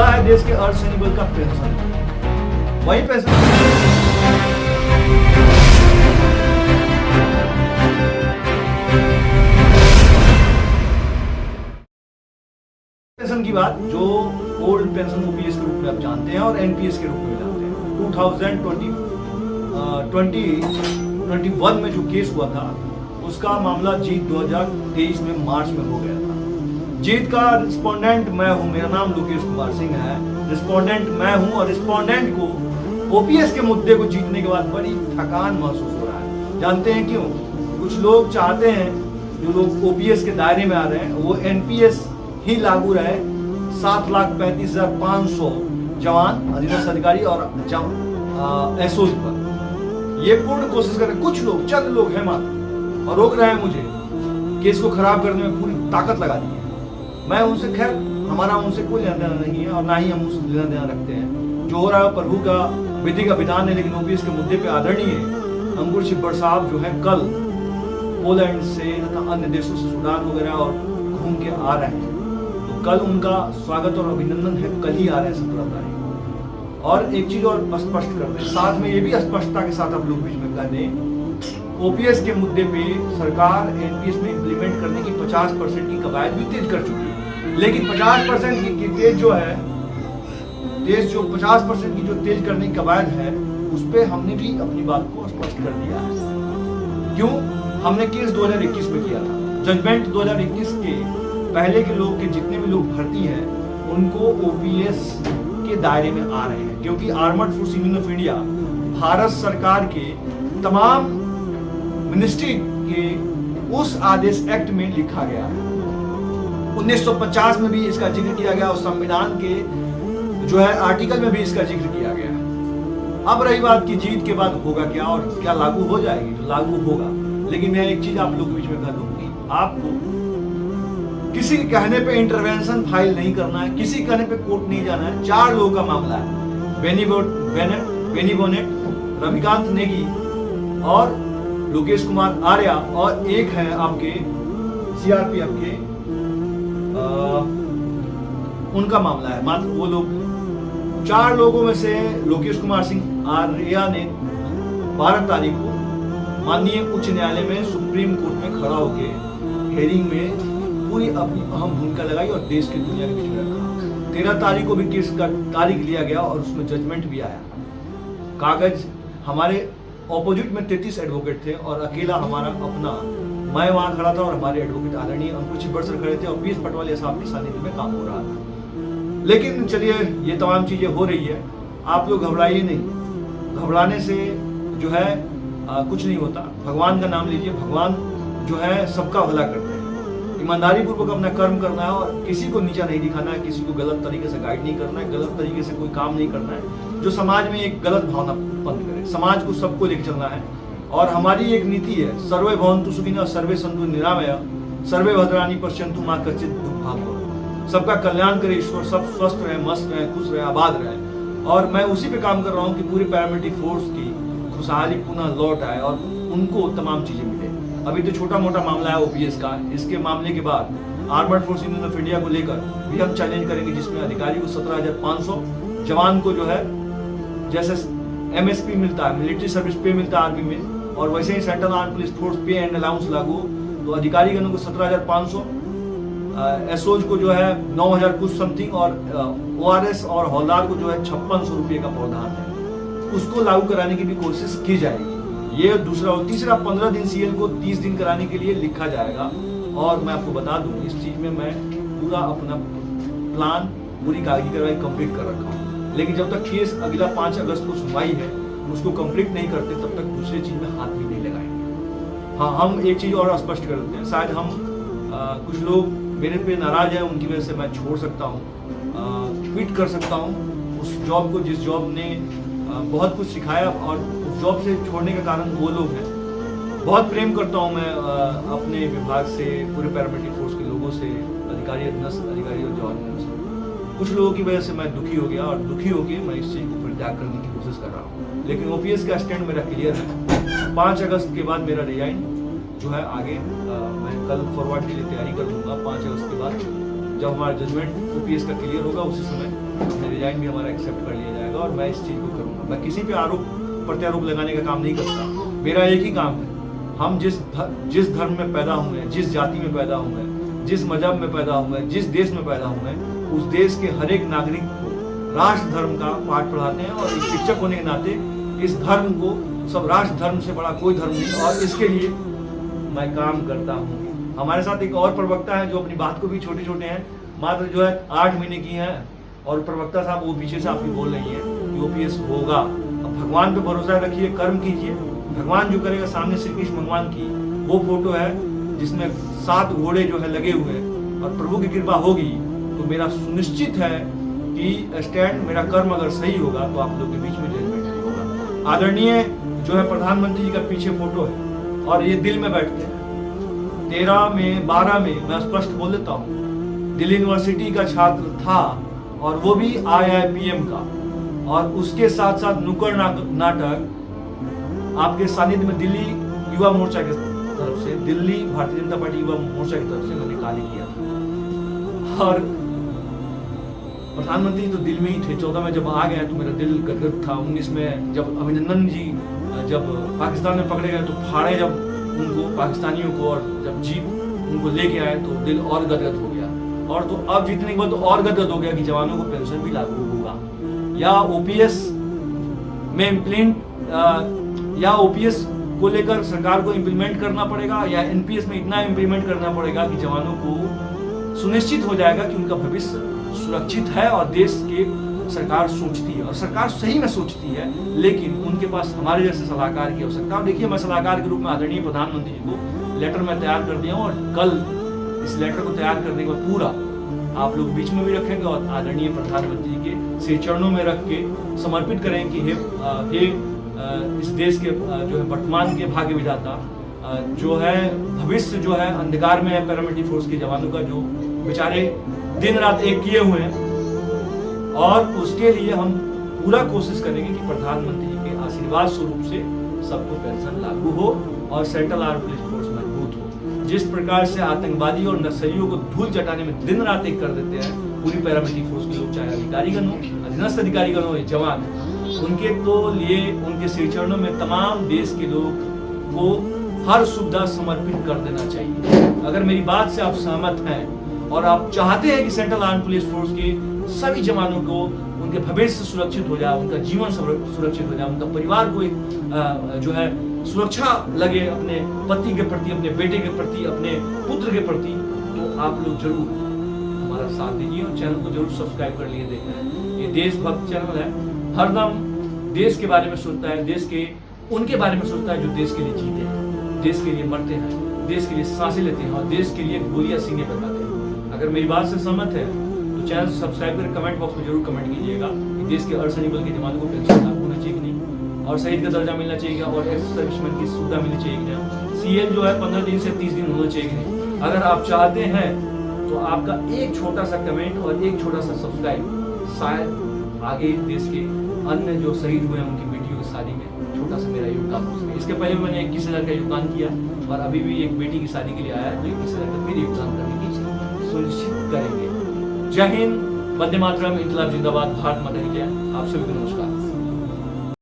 मुद्दा है देश के अर्धसैनिक बल का पेंशन। वही पेंशन की बात, जो ओल्ड पेंशन ओपीएस के रूप में आप जानते हैं और एनपीएस के रूप में जानते हैं, 2021 में जो केस हुआ था उसका मामला जीत 2023 में मार्च में हो गया था। जीत का रिस्पोंडेंट मैं हूं, मेरा नाम लोकेश कुमार सिंह है, रिस्पोंडेंट मैं हूं और रिस्पोंडेंट को ओपीएस के मुद्दे को जीतने के बाद बड़ी थकान महसूस हो रहा है। जानते हैं क्यों? कुछ लोग चाहते हैं, जो लोग ओपीएस के दायरे में आ रहे हैं, वो एनपीएस ही लागू रहे। 7,35,500 जवान, अधीनस्थ अधिकारी और एसओज पर ये पूर्ण कोशिश कर रहे हैं। कुछ लोग, चंद लोग हैं मात्र, और रोक रहे हैं मुझे, केस को खराब करने में पूरी ताकत लगा दी है। मैं उनसे, खैर हमारा उनसे कोई लेना देना नहीं है और ना ही हम उससे लेना देना रखते हैं। जो हो रहा है प्रभु का विधि का विधान है, लेकिन ओपीएस के मुद्दे पे आदरणीय अंकुर छिब्बर साहब जो है कल पोलैंड से तथा अन्य देशों से, सूडान वगैरह और घूम के आ रहे हैं। तो कल उनका स्वागत और अभिनंदन है, कल ही आ रहे हैं 17 तारीख। और एक चीज और स्पष्ट कर दें, साथ में ये भी स्पष्टता के साथ आप लोग बीच में कह दें, ओपीएस के मुद्दे पे सरकार एनपीएस में इंप्लीमेंट करने की 50% की कवायद भी तेज कर चुकी है। लेकिन 50% की तेज जो है, जो 50% की जो तेज करने की कवायद है, उस पर हमने भी अपनी बात को स्पष्ट कर दिया है। क्यों? हमने केस 2021 में किया था। जजमेंट 2021 के पहले के लोग के जितने भी लोग भर्ती हैं उनको ओपीएस के दायरे में आ रहे हैं, क्योंकि armoured force union of India Bharat सरकार के तमाम मिनिस्ट्री के उस आदेश एक्ट में लिखा गया है। 1950 में भी इसका जिक्र किया गया और संविधान के जो है आर्टिकल में भी इसका जिक्र किया गया। अब रही बात की जीत के बाद होगा क्या और क्या लागू हो जाएगी, तो लागू होगा। लेकिन मैं एक चीज आप लोग के बीच में कह दूं कि आपको किसी के कहने पे इंटरवेंशन फाइल नहीं करना है, किसी के कहने पे कोर्ट नहीं जाना है। 4 लोगों का मामला है, बेनी बोनेट, रविकांत नेगी और लोकेश कुमार आर्या, और एक है आपके सीआरपीएफ के, उनका मामला है। मात्र वो लोग 4 लोगों में से लोकेश कुमार सिंह आर्या ने 12 तारीख को माननीय उच्च न्यायालय में सुप्रीम कोर्ट में खड़ा होकर हेयरिंग में पूरी अपनी अहम भूमिका लगाई और देश की दुनिया के बीच में रखा। 13 तारीख को भी केस का तारीख लिया गया और उसमें जजमेंट भी आया। कागज हमारे ऑपोजिट में 33 एडवोकेट थे और अकेला हमारा अपना, मैं वहां खड़ा था और हमारे एडवोकेट आदरणीय अंकुर छिब्बर सर खड़े थे और पीएस पटवाले साहब के सानिध्य में काम हो रहा था। लेकिन चलिए, ये तमाम चीजें हो रही है, आप लोग घबराइए नहीं। घबराने से जो है कुछ नहीं होता। भगवान का नाम लीजिए, भगवान जो है सबका भला करते हैं। ईमानदारी पूर्वक अपना कर्म करना है और किसी को नीचा नहीं दिखाना है, किसी को गलत तरीके से गाइड नहीं करना है, गलत तरीके से कोई काम नहीं करना है जो समाज में एक गलत भावना उत्पन्न करे। समाज को सबको लेकर चलना है और हमारी एक नीति है, सर्वे भवन्तु सुखिनः सर्वे सन्तु निरामया सर्वे भद्राणि पश्यन्तु मा कश्चित् दुर्भाग्यः। सबका कल्याण करे ईश्वर, सब स्वस्थ रहे, मस्त रहे, खुश रहे, आबाद रहे। और मैं उसी पे काम कर रहा हूँ कि पूरी पैरामिलिट्री फोर्स की खुशहाली पुनः लौट आए और उनको तमाम चीजें मिले। अभी तो छोटा मोटा मामला है ओपीएस का, इसके मामले के बाद armoured force union of India को लेकर भी हम चैलेंज करेंगे, जिसमें अधिकारी को 17,500, जवान को जो है जैसे एमएसपी मिलता है, मिलिट्री सर्विस पे मिलता है आर्मी में, और वैसे ही सेंट्रल आर्म पुलिस फोर्स पे एंड अलाउंस लागू, तो अधिकारी गणों को 17,500, एसओज को जो है 9,000 कुछ समथिंग, और ओआरएस और हौलदार को जो है 5600 रुपये का प्रावधान है, उसको लागू कराने की भी कोशिश की जाएगी। ये दूसरा और तीसरा 15 दिन सीएल को 30 दिन कराने के लिए लिखा जाएगा। और मैं आपको बता दूं, इस चीज में मैं पूरा अपना प्लान, पूरी कागजी कार्रवाई कंप्लीट कर रखा हूँ। लेकिन जब तक केस अगला 5 अगस्त को सुनवाई है, उसको कंप्लीट नहीं करते, तब तक दूसरी चीज में हाथ भी नहीं लगाएंगे। हाँ, हम एक चीज और स्पष्ट कर देते हैं, शायद हम कुछ लोग मेरे पे नाराज हैं, उनकी वजह से मैं छोड़ सकता हूँ, क्विट कर सकता हूँ उस जॉब को, जिस जॉब ने बहुत कुछ सिखाया, और उस जॉब से छोड़ने का कारण वो लोग हैं। बहुत प्रेम करता हूँ मैं अपने विभाग से, पूरे पैरामिलिट्री फोर्स के लोगों से, अधिकारी, अधीनस्थ अधिकारी और जवानों से। कुछ लोगों की वजह से मैं दुखी हो गया और दुखी होकर मैं इस चीज़ को परित्याग करने की कोशिश कर रहा हूँ। लेकिन ओपीएस का स्टैंड मेरा क्लियर है। 5 अगस्त के बाद मेरा रिजाइन जो है आगे मैं कल फॉरवर्ड के लिए तैयारी कर लूँगा। 5 अगस्त के बाद जब हमारा जजमेंट ओपीएस का क्लियर होगा, उसी समय डिजाइन भी हमारा एक्सेप्ट कर लिया जाएगा और मैं इस चीज़ को करूँगा। मैं किसी पे आरोप प्रत्यारोप लगाने का काम नहीं करता। मेरा एक ही काम है, हम जिस धर्म में पैदा हुए हैं, जिस जाति में पैदा हुए हैं, जिस मजहब में पैदा हुए हैं, जिस देश में पैदा हुए हैं, उस देश के हर एक नागरिक को राष्ट्र धर्म का पाठ पढ़ाते हैं। और एक शिक्षक होने के नाते इस धर्म को, सब राष्ट्र धर्म से बड़ा कोई धर्म नहीं, और इसके लिए मैं काम करता हूँ। हमारे साथ एक और प्रवक्ता है जो अपनी बात को भी छोटे छोटे हैं, मात्र जो है 8 महीने की हैं, और प्रवक्ता साहब वो पीछे से आपकी बोल रही है कि OPS होगा। अब भगवान पे भरोसा रखिए, कर्म कीजिए, भगवान जो करेगा। सामने श्री कृष्ण भगवान की वो फोटो है जिसमें 7 घोड़े जो है लगे हुए, और प्रभु की कृपा होगी तो मेरा सुनिश्चित है कि स्टैंड, मेरा कर्म अगर सही होगा तो आप लोग के बीच में जजमेंट नहीं होगा। आदरणीय जो है प्रधानमंत्री जी का पीछे फोटो है, और ये दिल में बैठते हैं। 12 में मैं स्पष्ट बोल देता हूँ, दिल्ली यूनिवर्सिटी का छात्र था, और वो भी IIPM का, और उसके साथ साथ नुक्कड़ नाटक आपके सानिध्य में दिल्ली युवा मोर्चा की तरफ से, दिल्ली भारतीय जनता पार्टी युवा मोर्चा की तरफ से मैंने कार्य किया था। और प्रधानमंत्री तो दिल में ही थे। 14 में जब आ गया तो मेरा दिल गदगद था। 19 में जब अभिनंदन जी जब पाकिस्तान में पकड़े गए तो फाड़े जब उनको, पाकिस्तानियों को, और जब जीप उनको लेके आए तो दिल और गदगद हो गया। और तो अब जीतने के बाद तो और गदगद हो गया कि जवानों को पेंशन भी लागू होगा, या OPS में या OPS को लेकर सरकार को इम्प्लीमेंट करना पड़ेगा, या NPS में इतना इम्प्लीमेंट करना पड़ेगा कि जवानों को सुनिश्चित हो जाएगा कि उनका भविष्य सुरक्षित है। और देश के सरकार सोचती है, और सरकार सही में सोचती है, लेकिन उनके पास हमारे जैसे सलाहकार की आवश्यकता है। देखिए, मैं सलाहकार के रूप में आदरणीय प्रधानमंत्री जी को लेटर में तैयार कर दिया हूँ, और कल इस लेटर को तैयार करने के बाद पूरा आप लोग बीच में भी रखेंगे, और आदरणीय प्रधानमंत्री के श्री चरणों में रख के समर्पित करें कि हे इस देश के जो है वर्तमान के भाग्य विधाता, जो है भविष्य जो है अंधकार में है पैरामिलिट्री फोर्स के जवानों का, जो बेचारे दिन रात एक किए हुए हैं, और उसके लिए हम पूरा कोशिश करेंगे कि प्रधानमंत्री के आशीर्वाद स्वरूप से सबको पेंशन लागू हो और सेंट्रल आर्म पुलिस फोर्स मजबूत हो। जिस प्रकार से आतंकवादी और नक्सलियों को धूल चटाने में दिन रात एक कर देते हैं पूरी पैरामिलिट्री फोर्स के लोग, चाहे अधिकारीगण हो, अधीनस्थ अधिकारीगण हो, जवान, उनके तो लिए उनके श्री चरणों में तमाम देश के लोग को हर सुविधा समर्पित कर देना चाहिए। अगर मेरी बात से आप सहमत हैं और आप चाहते हैं कि सेंट्रल आर्म पुलिस फोर्स के सभी जवानों को उनके भविष्य सुरक्षित हो जाए, उनका जीवन सुरक्षित हो जाए, उनका परिवार को एक जो है सुरक्षा लगे, अपने पति के प्रति, अपने बेटे के प्रति, अपने पुत्र के प्रति, तो आप लोग जरूर हमारा साथ दीजिए और चैनल को जरूर सब्सक्राइब कर लिए देख रहे हैं। ये देशभक्त चैनल है, हरदम देश के बारे में सोचता है, देश के उनके बारे में सोचता है जो देश के लिए जीते हैं, देश के लिए मरते हैं, देश के लिए सांसें लेते हैं और देश के लिए गोलियां सीने पर खाते हैं। अगर मेरी बात से सहमत है तो चैनल सब्सक्राइब कर कमेंट बॉक्स में जरूर कमेंट कीजिएगा कि देश के अर्धसैनिक बल के जवानों को पेंशन लागू होना चाहिए कि नहीं, और शहीद का दर्जा मिलना चाहिए और एक्स सर्विसमैन की सुविधा मिलनी चाहिए कि नहीं, CL जो है 15 दिन से 30 दिन होना चाहिए कि नहीं। अगर आप चाहते हैं तो आपका एक छोटा सा कमेंट और एक छोटा सा सब्सक्राइब शायद आगे देश के अन्य जो शहीद हुए हैं उनकी बेटियों की शादी में छोटा सा मेरा योगदान हो सके। इसके पहले मैंने 21,000 का योगदान किया और अभी भी एक बेटी की शादी के लिए आया तो 21,000 का फिर योगदान करने की सुनिश्चित करेंगे। जय हिंद, वंदे मातरम, इनकलाब जिंदाबाद, भारत माता की जय। आप सभी को नमस्कार।